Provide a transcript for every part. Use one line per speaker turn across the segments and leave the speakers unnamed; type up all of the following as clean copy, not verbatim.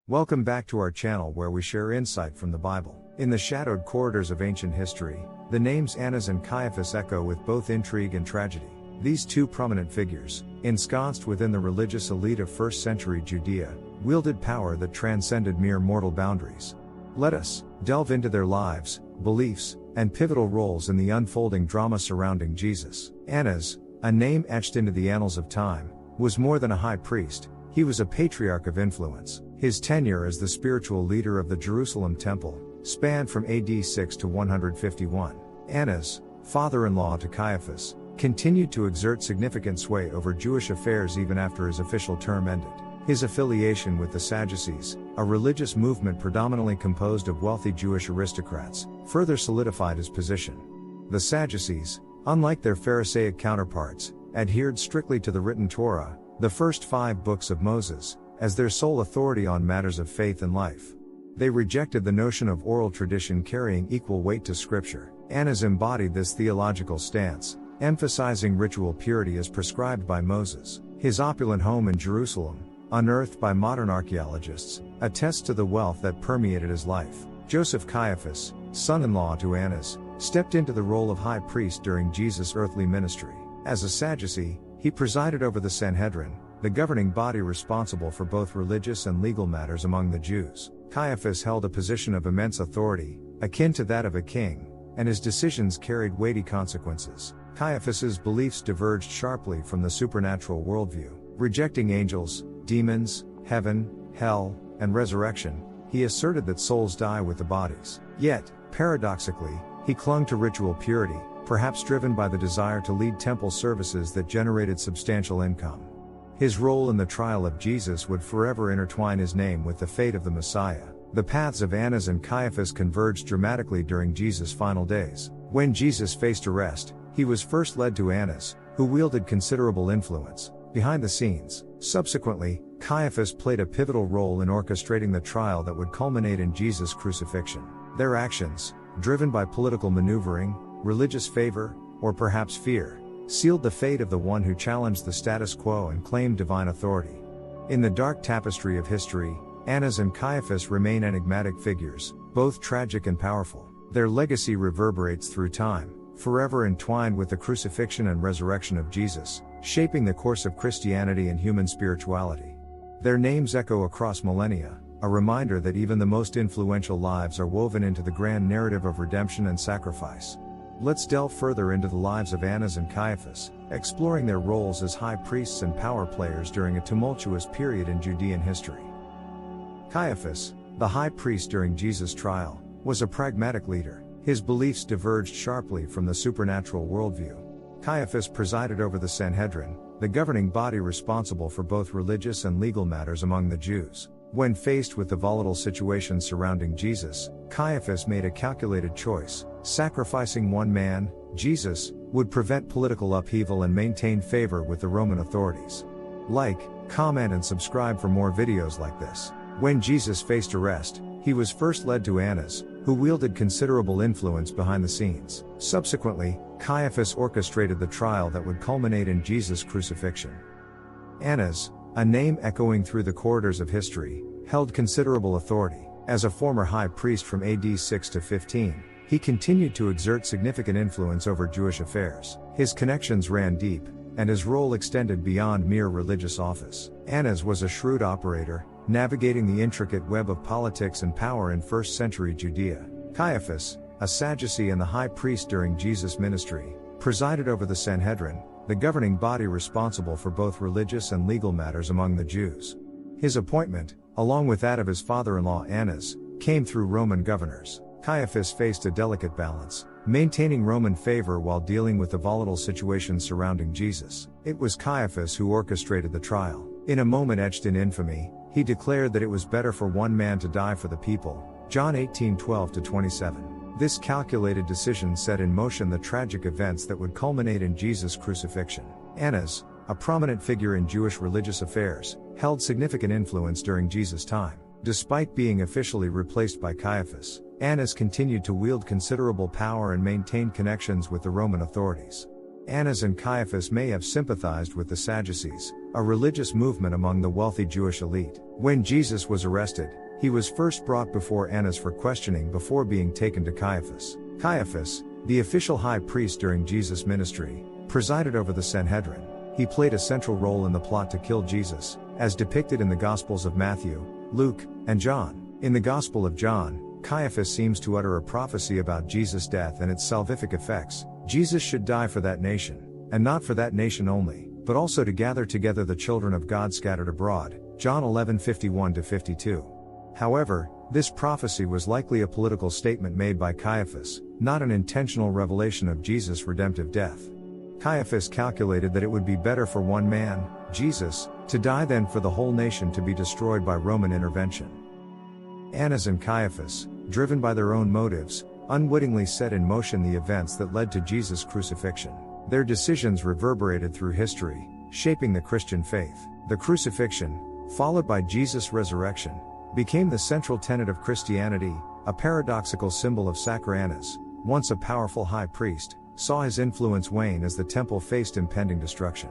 Welcome back to our channel where we share insight from the Bible. In the shadowed corridors of ancient history, the names Annas and Caiaphas echo with both intrigue and tragedy. These two prominent figures, ensconced within the religious elite of 1st century Judea, wielded power that transcended mere mortal boundaries. Let us delve into their lives, beliefs, and pivotal roles in the unfolding drama surrounding Jesus. Annas, a name etched into the annals of time, was more than a high priest, he was a patriarch of influence. His tenure as the spiritual leader of the Jerusalem temple spanned from AD 6 to 151. Annas, father-in-law to Caiaphas, continued to exert significant sway over Jewish affairs even after his official term ended. His affiliation with the Sadducees, a religious movement predominantly composed of wealthy Jewish aristocrats, further solidified his position. The Sadducees, unlike their Pharisaic counterparts, adhered strictly to the written Torah, the first 5 books of Moses, as their sole authority on matters of faith and life. They rejected the notion of oral tradition carrying equal weight to Scripture. Annas embodied this theological stance, emphasizing ritual purity as prescribed by Moses. His opulent home in Jerusalem, unearthed by modern archaeologists, attests to the wealth that permeated his life. Joseph Caiaphas, son-in-law to Annas, stepped into the role of high priest during Jesus' earthly ministry. As a Sadducee, he presided over the Sanhedrin, the governing body responsible for both religious and legal matters among the Jews. Caiaphas held a position of immense authority, akin to that of a king, and his decisions carried weighty consequences. Caiaphas's beliefs diverged sharply from the supernatural worldview. Rejecting angels, demons, heaven, hell, and resurrection, he asserted that souls die with the bodies. Yet, paradoxically, he clung to ritual purity, perhaps driven by the desire to lead temple services that generated substantial income. His role in the trial of Jesus would forever intertwine his name with the fate of the Messiah. The paths of Annas and Caiaphas converged dramatically during Jesus' final days. When Jesus faced arrest, he was first led to Annas, who wielded considerable influence behind the scenes. Subsequently, Caiaphas played a pivotal role in orchestrating the trial that would culminate in Jesus' crucifixion. Their actions, driven by political maneuvering, religious favor, or perhaps fear, sealed the fate of the one who challenged the status quo and claimed divine authority. In the dark tapestry of history, Annas and Caiaphas remain enigmatic figures, both tragic and powerful. Their legacy reverberates through time, forever entwined with the crucifixion and resurrection of Jesus, shaping the course of Christianity and human spirituality. Their names echo across millennia, a reminder that even the most influential lives are woven into the grand narrative of redemption and sacrifice. Let's delve further into the lives of Annas and Caiaphas, exploring their roles as high priests and power players during a tumultuous period in Judean history. Caiaphas, the high priest during Jesus' trial, was a pragmatic leader. His beliefs diverged sharply from the supernatural worldview. Caiaphas presided over the Sanhedrin, the governing body responsible for both religious and legal matters among the Jews. When faced with the volatile situation surrounding Jesus, Caiaphas made a calculated choice. Sacrificing one man, Jesus, would prevent political upheaval and maintain favor with the Roman authorities. Like, comment and subscribe for more videos like this. When Jesus faced arrest, he was first led to Annas, who wielded considerable influence behind the scenes. Subsequently, Caiaphas orchestrated the trial that would culminate in Jesus' crucifixion. Annas, a name echoing through the corridors of history, held considerable authority. As a former high priest from AD 6 to 15, he continued to exert significant influence over Jewish affairs. His connections ran deep, and his role extended beyond mere religious office. Annas was a shrewd operator, navigating the intricate web of politics and power in 1st century Judea. Caiaphas, a Sadducee and the high priest during Jesus' ministry, presided over the Sanhedrin, the governing body responsible for both religious and legal matters among the Jews. His appointment, along with that of his father-in-law Annas, came through Roman governors. Caiaphas faced a delicate balance, maintaining Roman favor while dealing with the volatile situation surrounding Jesus. It was Caiaphas who orchestrated the trial. In a moment etched in infamy, he declared that it was better for one man to die for the people. John 18:12-27. This calculated decision set in motion the tragic events that would culminate in Jesus' crucifixion. Annas, a prominent figure in Jewish religious affairs, held significant influence during Jesus' time. Despite being officially replaced by Caiaphas, Annas continued to wield considerable power and maintained connections with the Roman authorities. Annas and Caiaphas may have sympathized with the Sadducees, a religious movement among the wealthy Jewish elite. When Jesus was arrested, he was first brought before Annas for questioning before being taken to Caiaphas. Caiaphas, the official high priest during Jesus' ministry, presided over the Sanhedrin. He played a central role in the plot to kill Jesus, as depicted in the Gospels of Matthew, Luke, and John. In the Gospel of John, Caiaphas seems to utter a prophecy about Jesus' death and its salvific effects. Jesus should die for that nation, and not for that nation only, but also to gather together the children of God scattered abroad. John 11:51-52. However, this prophecy was likely a political statement made by Caiaphas, not an intentional revelation of Jesus' redemptive death. Caiaphas calculated that it would be better for one man, Jesus, to die than for the whole nation to be destroyed by Roman intervention. Annas and Caiaphas, driven by their own motives, unwittingly set in motion the events that led to Jesus' crucifixion. Their decisions reverberated through history, shaping the Christian faith. The crucifixion, followed by Jesus' resurrection, became the central tenet of Christianity, a paradoxical symbol of Annas, once a powerful high priest, saw his influence wane as the temple faced impending destruction.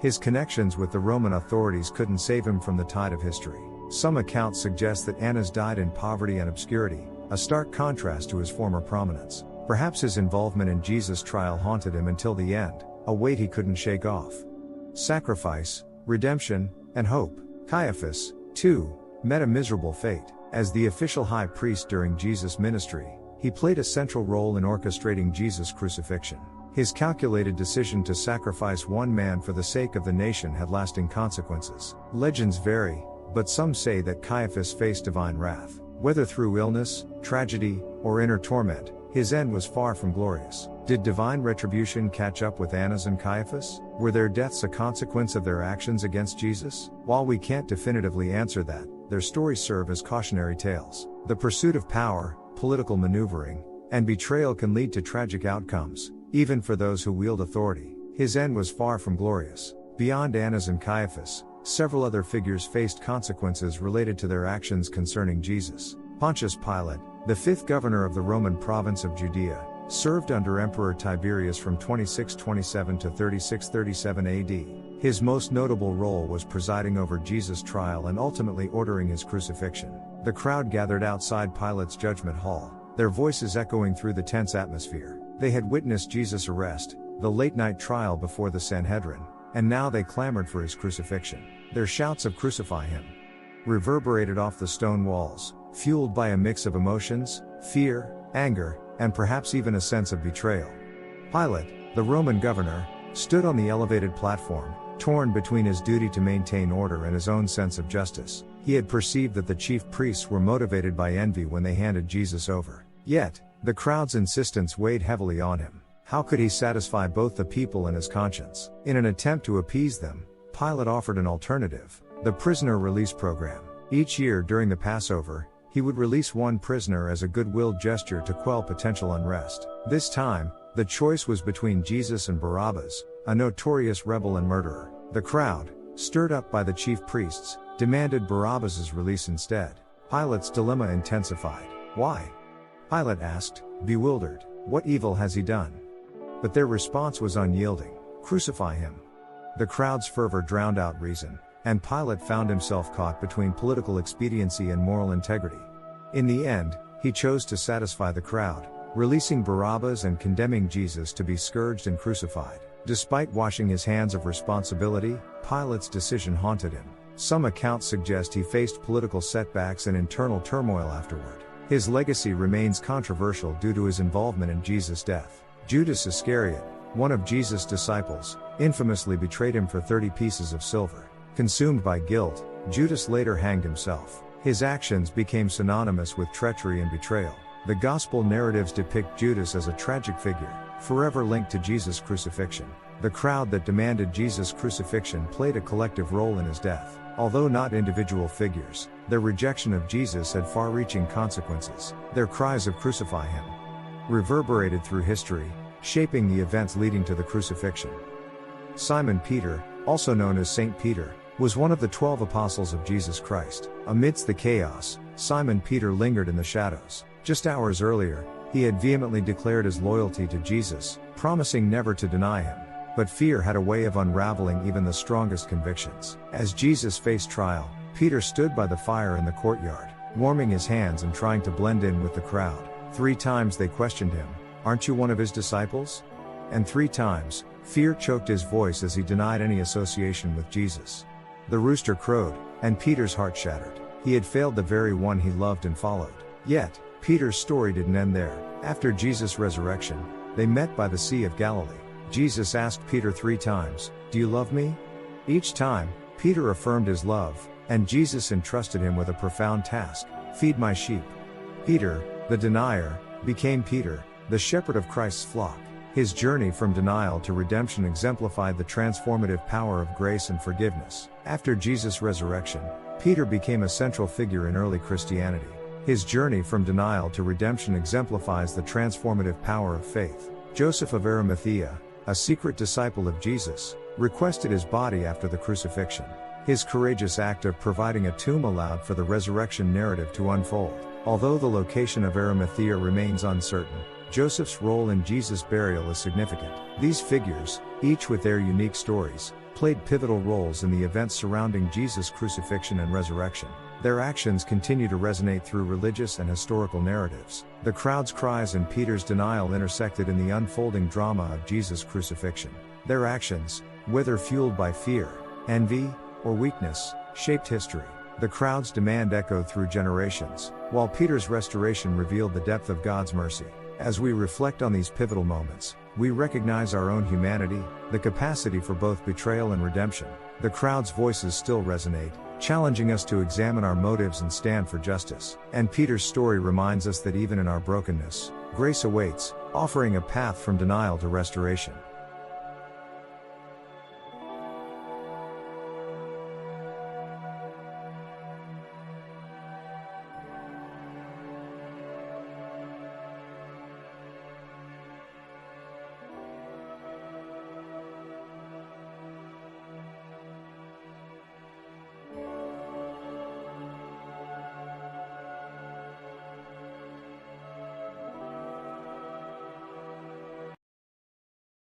His connections with the Roman authorities couldn't save him from the tide of history. Some accounts suggest that Annas died in poverty and obscurity, a stark contrast to his former prominence. Perhaps his involvement in Jesus' trial haunted him until the end, a weight he couldn't shake off. Sacrifice, redemption, and hope. Caiaphas, too, met a miserable fate. As the official high priest during Jesus' ministry, he played a central role in orchestrating Jesus' crucifixion. His calculated decision to sacrifice one man for the sake of the nation had lasting consequences. Legends vary, but some say that Caiaphas faced divine wrath. Whether through illness, tragedy, or inner torment, his end was far from glorious. Did divine retribution catch up with Annas and Caiaphas? Were their deaths a consequence of their actions against Jesus? While we can't definitively answer that, their stories serve as cautionary tales. The pursuit of power, political maneuvering, and betrayal can lead to tragic outcomes, even for those who wield authority. His end was far from glorious. Beyond Annas and Caiaphas, several other figures faced consequences related to their actions concerning Jesus. Pontius Pilate, the fifth governor of the Roman province of Judea, served under Emperor Tiberius from 2627 to 3637 AD. His most notable role was presiding over Jesus' trial and ultimately ordering his crucifixion. The crowd gathered outside Pilate's judgment hall, their voices echoing through the tense atmosphere. They had witnessed Jesus' arrest, the late-night trial before the Sanhedrin, and now they clamored for his crucifixion. Their shouts of "Crucify him!" reverberated off the stone walls, fueled by a mix of emotions, fear, anger, and perhaps even a sense of betrayal. Pilate, the Roman governor, stood on the elevated platform, torn between his duty to maintain order and his own sense of justice. He had perceived that the chief priests were motivated by envy when they handed Jesus over. Yet, the crowd's insistence weighed heavily on him. How could he satisfy both the people and his conscience? In an attempt to appease them, Pilate offered an alternative: the prisoner release program. Each year during the Passover, he would release one prisoner as a goodwill gesture to quell potential unrest. This time, the choice was between Jesus and Barabbas, a notorious rebel and murderer. The crowd, stirred up by the chief priests, demanded Barabbas' release instead. Pilate's dilemma intensified. Why? Pilate asked, bewildered. What evil has he done? But their response was unyielding. Crucify him. The crowd's fervor drowned out reason, and Pilate found himself caught between political expediency and moral integrity. In the end, he chose to satisfy the crowd, releasing Barabbas and condemning Jesus to be scourged and crucified. Despite washing his hands of responsibility, Pilate's decision haunted him. Some accounts suggest he faced political setbacks and internal turmoil afterward. His legacy remains controversial due to his involvement in Jesus' death. Judas Iscariot, one of Jesus' disciples, infamously betrayed him for 30 pieces of silver. Consumed by guilt, Judas later hanged himself. His actions became synonymous with treachery and betrayal. The gospel narratives depict Judas as a tragic figure, forever linked to Jesus' crucifixion. The crowd that demanded Jesus' crucifixion played a collective role in his death. Although not individual figures, their rejection of Jesus had far-reaching consequences. Their cries of "Crucify him!" reverberated through history, shaping the events leading to the crucifixion. Simon Peter, also known as Saint Peter, was one of the 12 apostles of Jesus Christ. Amidst the chaos, Simon Peter lingered in the shadows. Just hours earlier, he had vehemently declared his loyalty to Jesus, promising never to deny him. But fear had a way of unraveling even the strongest convictions. As Jesus faced trial, Peter stood by the fire in the courtyard, warming his hands and trying to blend in with the crowd. 3 times they questioned him, "Aren't you one of his disciples?" And 3 times, fear choked his voice as he denied any association with Jesus. The rooster crowed, and Peter's heart shattered. He had failed the very one he loved and followed. Yet, Peter's story didn't end there. After Jesus' resurrection, they met by the Sea of Galilee. Jesus asked Peter 3 times, "Do you love me?" Each time, Peter affirmed his love, and Jesus entrusted him with a profound task: feed my sheep. Peter, the denier, became Peter, the shepherd of Christ's flock. His journey from denial to redemption exemplified the transformative power of grace and forgiveness. After Jesus' resurrection, Peter became a central figure in early Christianity. His journey from denial to redemption exemplifies the transformative power of faith. Joseph of Arimathea, a secret disciple of Jesus, requested his body after the crucifixion. His courageous act of providing a tomb allowed for the resurrection narrative to unfold. Although the location of Arimathea remains uncertain, Joseph's role in Jesus' burial is significant. These figures, each with their unique stories, played pivotal roles in the events surrounding Jesus' crucifixion and resurrection. Their actions continue to resonate through religious and historical narratives. The crowd's cries and Peter's denial intersected in the unfolding drama of Jesus' crucifixion. Their actions, whether fueled by fear, envy, or weakness, shaped history. The crowd's demand echoed through generations, while Peter's restoration revealed the depth of God's mercy. As we reflect on these pivotal moments, we recognize our own humanity, the capacity for both betrayal and redemption. The crowd's voices still resonate, challenging us to examine our motives and stand for justice. And Peter's story reminds us that even in our brokenness, grace awaits, offering a path from denial to restoration.